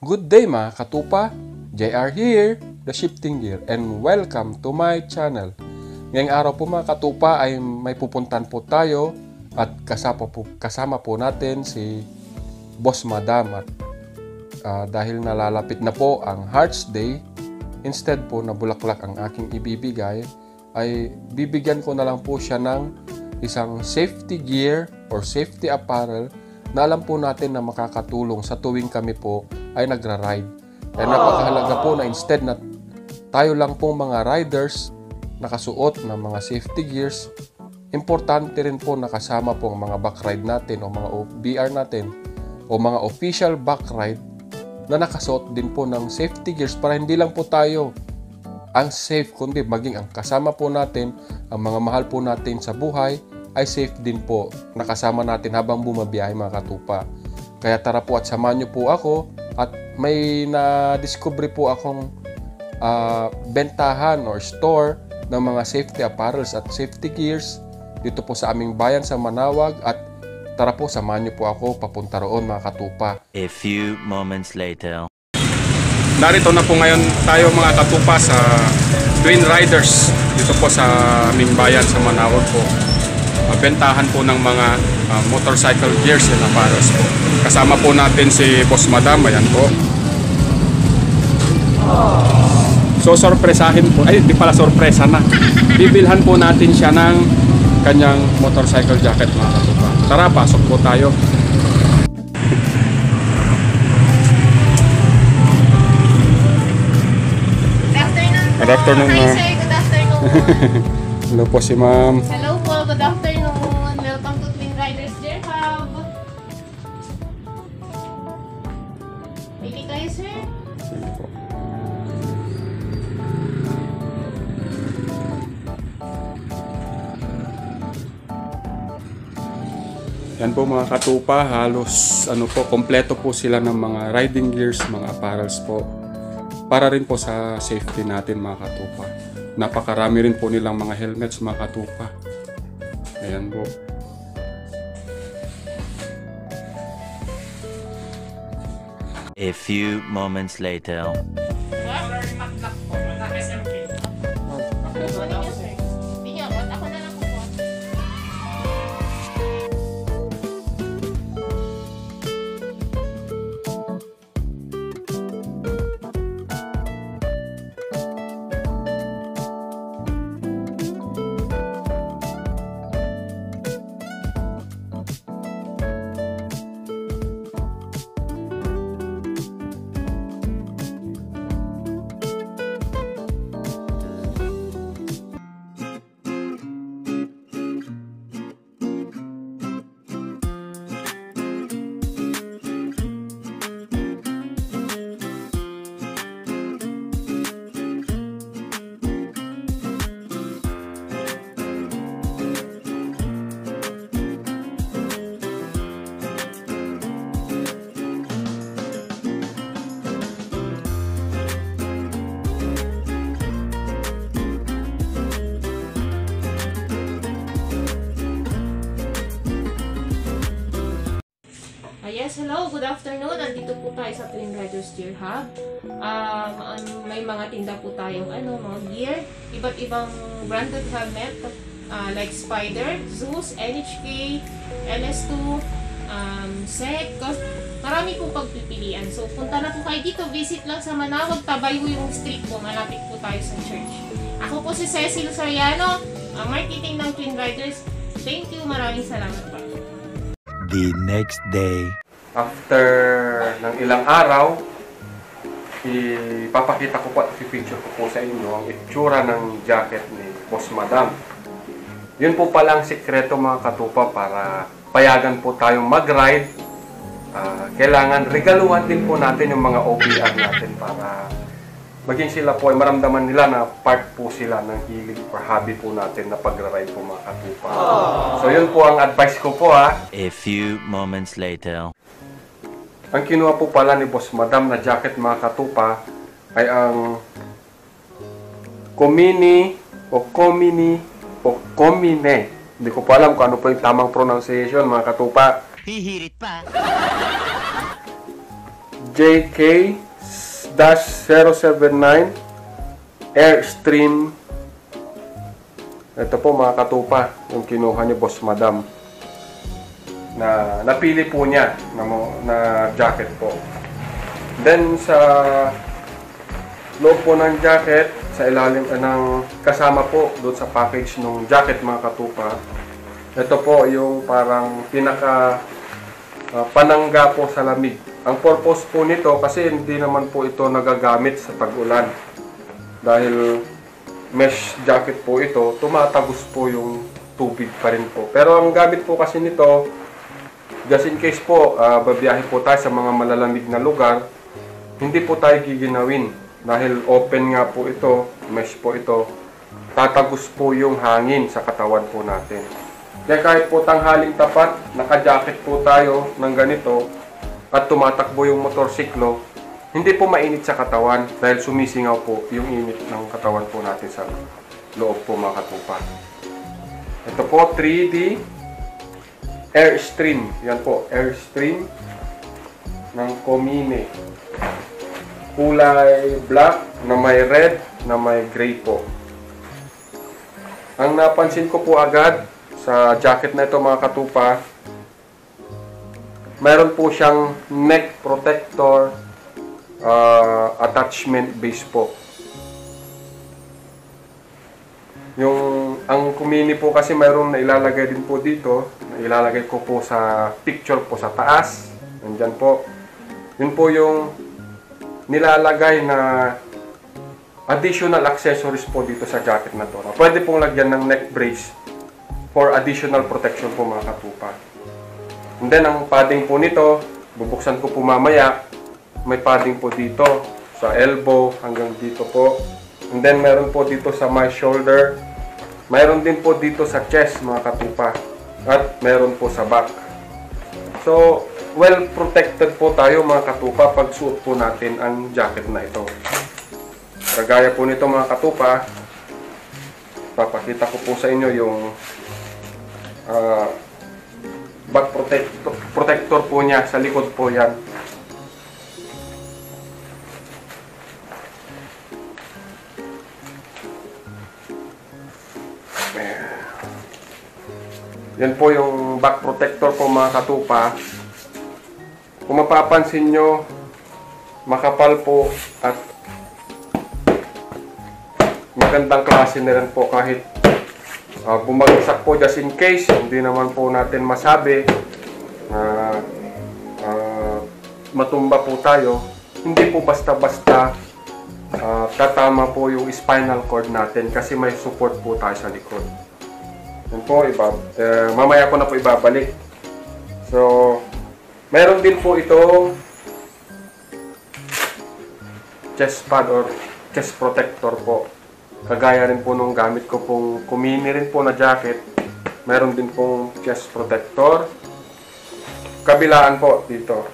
Good day mga katupa, JR here, the Shifting Gear, and welcome to my channel. Ngayong araw po mga katupa ay may pupuntan po tayo at kasama po natin si Boss Madam. At dahil nalalapit na po ang Hearts Day, instead po na bulaklak ang aking ibibigay, ay bibigyan ko na lang po siya ng isang safety gear or safety apparel na alam po natin na makakatulong sa tuwing kami po ay nagra-ride. Kaya napakahalaga po na instead na tayo lang pong mga riders nakasuot ng mga safety gears, importante rin po nakasama po ang mga backride natin o mga BR natin o mga official backride na nakasuot din po ng safety gears para hindi lang po tayo ang safe, kundi maging ang kasama po natin, ang mga mahal po natin sa buhay ay safe din po nakasama natin habang bumabiyahe mga katupa. Kaya tara po at samahan niyo po ako at may na-discover po akong bentahan or store ng mga safety apparels at safety gears dito po sa aming bayan sa Manawag at tara po samahan niyo po ako papunta roon mga katupa. A few moments later. Narito na po ngayon tayo mga katupa sa Twin Riders dito po sa aming bayan sa Manawag po. Bentahan po ng mga motorcycle gears and apparels po. Kasama po natin si Boss Madam, ayan po. So sorpresahin po, ay di pala sorpresa na. Bibilhan po natin siya ng kanyang motorcycle jacket mga katupa. Tara, pasok po tayo. Good afternoon. Hi sir, good afternoon. Hello po si ma'am. Hello po, good afternoon. Welcome to Twin Riders Gear Hub. Pili kayo sir. Sige po. Yan po mga katupa, halos kompleto po sila ng mga riding gears, mga apparels po. Para rin po sa safety natin mga katupa. Napakarami rin po nilang mga helmets mga katupa. Ayan po. A few moments later. Yes, hello, good afternoon. Nandito po tayo sa Twin Riders Gear Hub. May mga tinda po tayong mga gear, iba't ibang branded helmet like Spider, Zeus, NHK, LS2, SEC. Marami pong pagpipilian. So punta na po kayo dito, visit lang sa Manawag, Tabayo yung street po, malapit po tayo sa church. Ako po si Cecil Soriano, marketing ng Twin Riders. Thank you, maraming salamat po. The next day. After ng ilang araw, ipapakita ko po at i-picture ko po sa inyo ang itsura ng jacket ni Boss Madam. Yun po palang sikreto mga katupa para payagan po tayong mag-ride. Kailangan regaluhan din po natin yung mga OBR natin para maging sila po ay maramdaman nila na part po sila ng hilig or hobby po natin na pag-ride po mga katupa. So yun po ang advice ko po ha. A few moments later. Ang kinuha po pala ni Boss Madam na jacket mga katupa ay ang Komini o Komini o Komine. Hindi ko pa alam kung ano po yung tamang pronunciation mga katupa. Hihirit pa. JK-079 Airstream. Ito po mga katupa, yung kinuha ni Boss Madam. Na napili po niya na jacket po. Then sa loob po ng jacket, sa ilalim ng kasama po doon sa package ng jacket mga katupa, ito po yung parang pinaka panangga po sa lamig. Ang purpose po nito kasi hindi naman po ito nagagamit sa tag-ulan. Dahil mesh jacket po ito, tumatagos po yung tubig pa rin po. Pero ang gamit po kasi nito, just in case po, babiyahe po tayo sa mga malalamig na lugar, hindi po tayo giginawin. Dahil open nga po ito, mesh po ito, tatagos po yung hangin sa katawan po natin. Kaya kahit po tanghaling tapat, naka-jacket po tayo ng ganito, at tumatakbo yung motorsiklo, hindi po mainit sa katawan dahil sumisingaw po yung init ng katawan po natin sa loob po mga katupa. Ito po, 3D Airstream. Yan po, Airstream ng Komine. Kulay black na may red na may gray po. Ang napansin ko po agad sa jacket na ito mga katupa, mayroon po siyang neck protector attachment base po. Ang Komine po kasi mayroon na ilalagay din po dito, na ilalagay ko po sa picture po sa taas. Nandyan po. Yun po yung nilalagay na additional accessories po dito sa jacket na to. Pwede pong lagyan ng neck brace for additional protection po mga katupa. And then ang padding po nito, bubuksan ko po mamaya. May padding po dito sa elbow hanggang dito po. And then meron po dito sa my shoulder. Meron din po dito sa chest mga katupa. At meron po sa back. So, well protected po tayo mga katupa pag suot po natin ang jacket na ito. Kagaya po nito mga katupa, papakita ko po sa inyo yung back protector po niya. Sa likod po yan. Yan po yung back protector po mga katupa. Kung mapapansin nyo, makapal po at magandang klase na rin po kahit bumagsak po just in case. Hindi naman po natin masabi na matumba po tayo. Hindi po basta-basta tatama po yung spinal cord natin kasi may support po tayo sa likod. Yan po, mamaya ko na po ibabalik. So, meron din po itong chest pad or chest protector po. Kagaya rin po nung gamit ko pong Komine rin po na jacket. Meron din pong chest protector. Kabilaan po dito.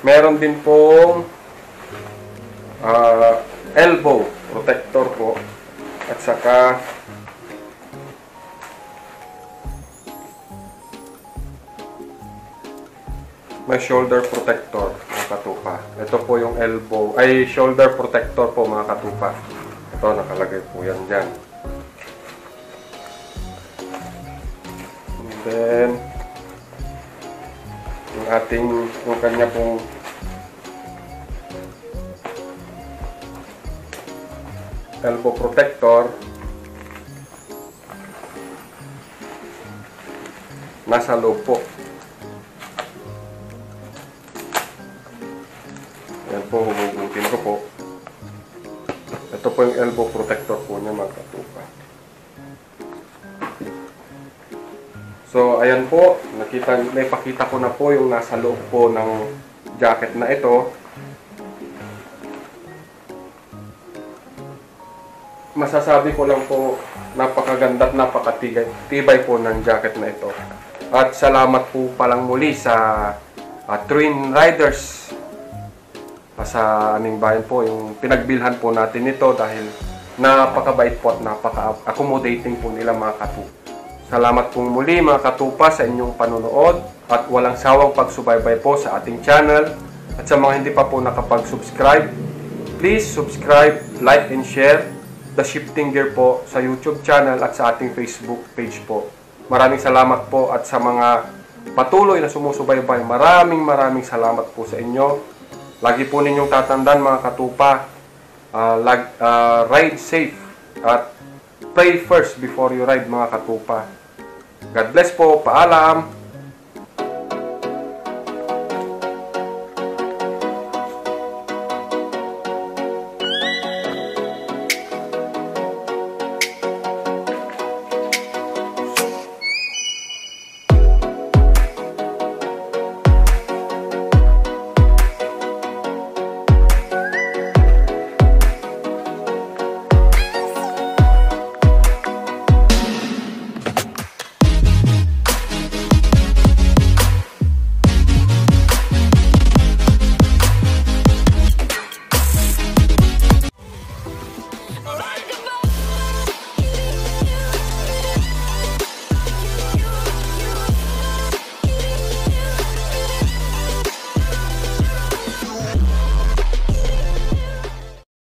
Meron din pong elbow protector po. At saka may shoulder protector mga katupa. Ito po yung elbow, ay shoulder protector po mga katupa. Ito nakalagay po yan dyan. And then yung kanya pong elbow protector nasa loob po. Yan po, hugutin ko po. Ito po yung elbow protector po niya mga katupa. So ayan po, naipakita ko na po yung nasa loob po ng jacket na ito. Masasabi ko lang po, napakaganda at napakatibay po ng jacket na ito. At salamat po palang muli sa Twin Riders sa aming bayan po, yung pinagbilhan po natin ito dahil napakabait po at napaka-accommodating po nila mga katupa. So Salamat pong muli mga katupa sa inyong panunood at walang sawang pagsubaybay po sa ating channel. At sa mga hindi pa po nakapag-subscribe, please subscribe, like, and share The Shifting Gear po sa YouTube channel at sa ating Facebook page po. Maraming salamat po at sa mga patuloy na sumusubaybay, maraming salamat po sa inyo. Lagi po ninyong tatandaan mga katupa, ride safe at pray first before you ride mga katupa. God bless po, paalam!